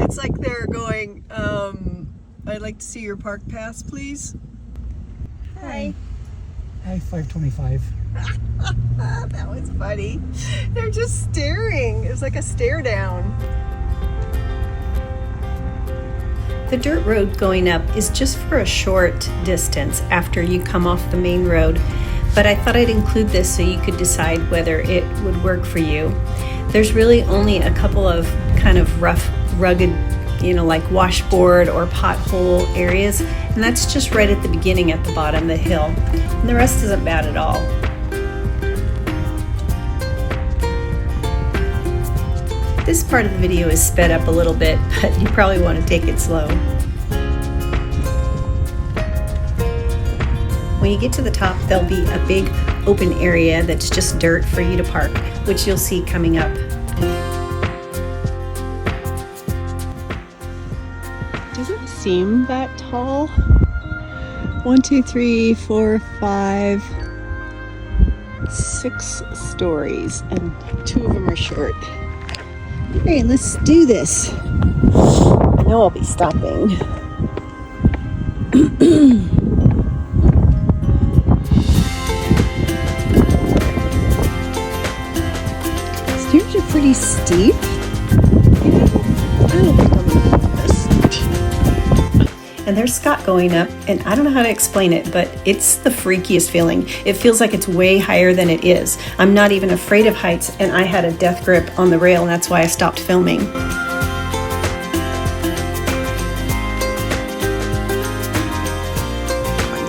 It's like they're going, I'd like to see your park pass, please. Hi. Hi, 525. That was funny. They're just staring. It was like a stare down. The dirt road going up is just for a short distance after you come off the main road, but I thought I'd include this so you could decide whether it would work for you. There's really only a couple of kind of rough, rugged, like washboard or pothole areas, and that's just right at the beginning at the bottom of the hill. And the rest isn't bad at all. This part of the video is sped up a little bit, but you probably want to take it slow. When you get to the top, there'll be a big open area that's just dirt for you to park, which you'll see coming up. Doesn't seem that tall. 1, 2, 3, 4, 5, 6 stories, and 2 of them are short. Hey, let's do this. I know I'll be stopping. Stairs are pretty steep. I don't think I'm gonna do this. And there's Scott going up, and I don't know how to explain it, but it's the freakiest feeling. It feels like it's way higher than it is. I'm not even afraid of heights, and I had a death grip on the rail, and that's why I stopped filming.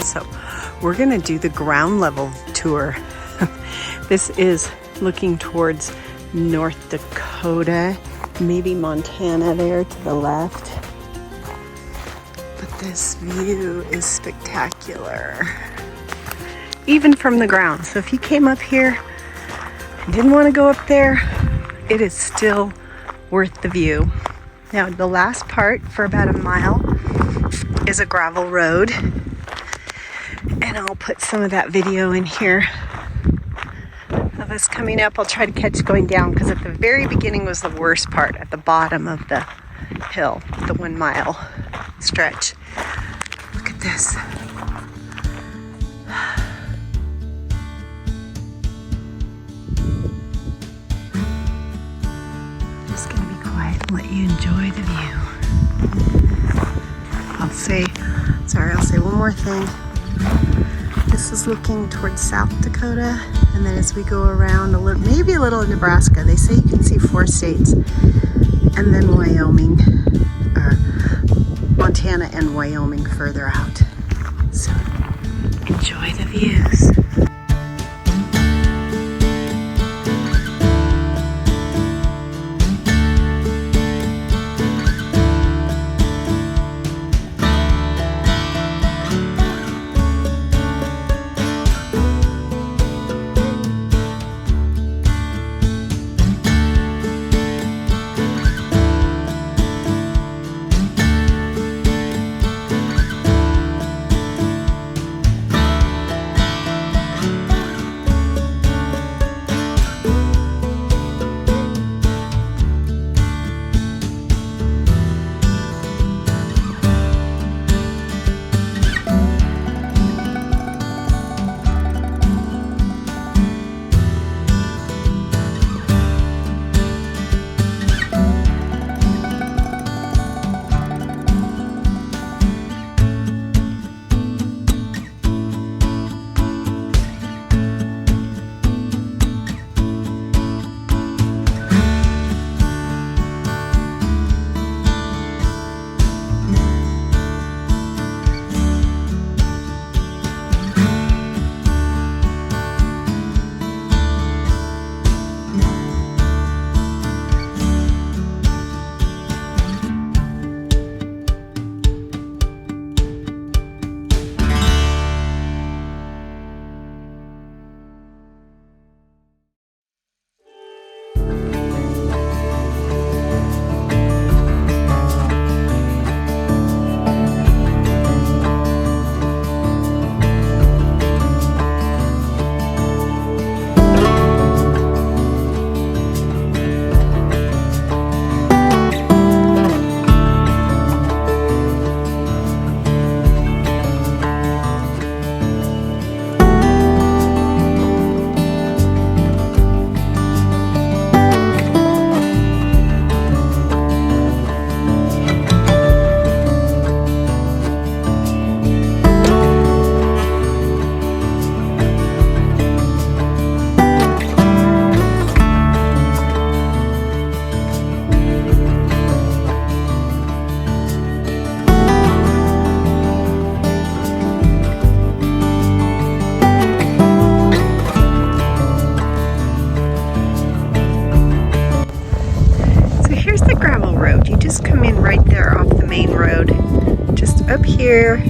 So we're gonna do the ground level tour. This is looking towards North Dakota, maybe Montana there to the left. But this view is spectacular, even from the ground. So if you came up here and didn't want to go up there, it is still worth the view. Now, the last part for about a mile is a gravel road, and I'll put some of that video in here of us coming up. I'll try to catch going down, because at the very beginning was the worst part, at the bottom of the hill, the 1 mile stretch. Look at this. Just gonna be quiet and let you enjoy the view. I'll say one more thing. This is looking towards South Dakota, and then as we go around a little, maybe a little Nebraska, they say you can see 4 states, and then Wyoming, Montana and Wyoming further out. So enjoy the views. in right there off the main road, just up here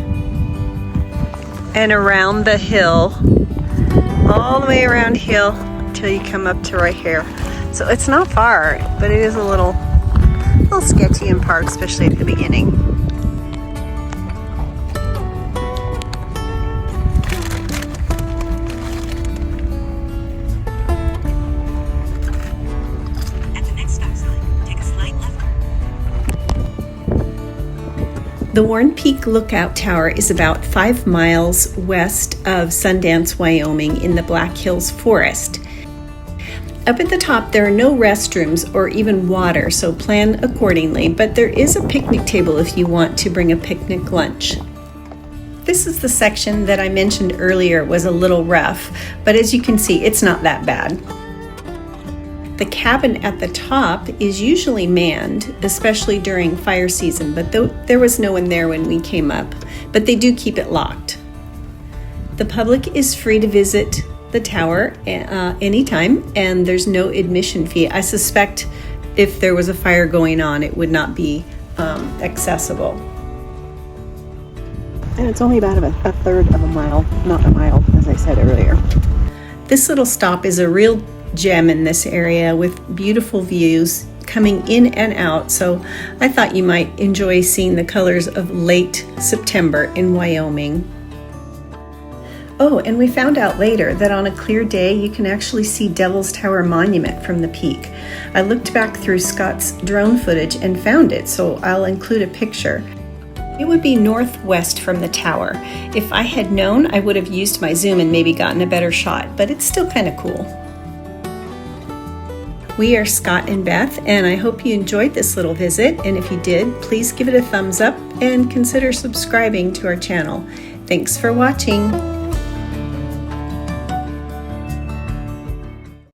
and around the hill, all the way around hill until you come up to right here. So it's not far, but it is a little sketchy in parts, especially at the beginning. The Warren Peak Lookout Tower is about 5 miles west of Sundance, Wyoming, in the Black Hills Forest. Up at the top, there are no restrooms or even water, so plan accordingly, but there is a picnic table if you want to bring a picnic lunch. This is the section that I mentioned earlier was a little rough, but as you can see, it's not that bad. The cabin at the top is usually manned, especially during fire season, but there was no one there when we came up, but they do keep it locked. The public is free to visit the tower anytime, and there's no admission fee. I suspect if there was a fire going on, it would not be accessible. And it's only about a third of a mile, not a mile, as I said earlier. This little stop is a real gem in this area with beautiful views coming in and out, so I thought you might enjoy seeing the colors of late September in Wyoming. Oh, and we found out later that on a clear day you can actually see Devil's Tower Monument from the peak. I looked back through Scott's drone footage and found it, so I'll include a picture. It would be northwest from the tower. If I had known, I would have used my zoom and maybe gotten a better shot, but it's still kind of cool. We are Scott and Beth, and I hope you enjoyed this little visit, and if you did, please give it a thumbs up and consider subscribing to our channel. Thanks for watching.